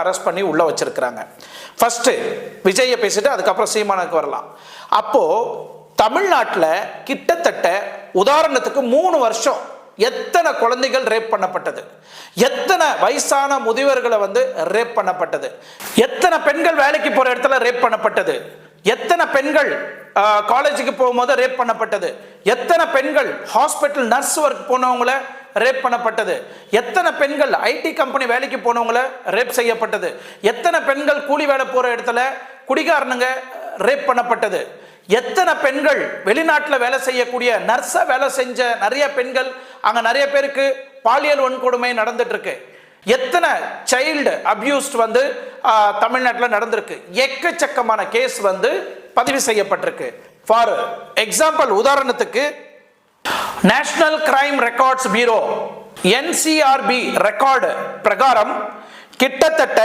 Arrest பண்ணி உள்ள வச்சிருக்கிறாங்க. ஃபர்ஸ்ட் விஜயை பேசிட்டு அதுக்கப்புறம் சீமானுக்கு வரலாம். அப்போ தமிழ்நாட்டில் கிட்டத்தட்ட உதாரணத்துக்கு 3 வருஷம் எத்தனை குழந்தைகள் ரேப் பண்ணப்பட்டது, எத்தனை வயசான முதியவர்களை ரேப் பண்ணப்பட்டது, எத்தனை பெண்கள் வேலைக்கு போற இடத்துல ரேப் பண்ணப்பட்டது, எத்தனை பெண்கள் காலேஜுக்கு போகும்போது ரேப் பண்ணப்பட்டது, எத்தனை பெண்கள் ஹாஸ்பிட்டல் நர்ஸ் ஒர்க் போனவங்கள ரேப் பண்ணப்பட்டது, எத்தனை பெண்கள் ஐடி கம்பெனி வேலைக்கு போனவங்கள ரேப் செய்யப்பட்டது, எத்தனை பெண்கள் கூலி வேலை போற இடத்துல குடிகாரனுங்க ரேப் பண்ணப்பட்டது, எத்தனை பெண்கள் வெளிநாட்டில் வேலை செய்யக்கூடிய நர்ஸா வேலை செஞ்ச நிறைய பெண்கள் அங்க நிறைய பேருக்கு பாலியல் வன்கொடுமை நடந்துட்டு இருக்கு, எத்தனை சைல்டு அபியூஸ்ட் தமிழ்நாட்டில் நடந்திருக்கு, எக்கச்சக்கமான கேஸ் பதிவு செய்யப்பட்டிருக்கு. ஃபார் எக்ஸாம்பிள் உதாரணத்துக்கு national crime records bureau NCRB record பிரகாரம் கிட்டத்தட்ட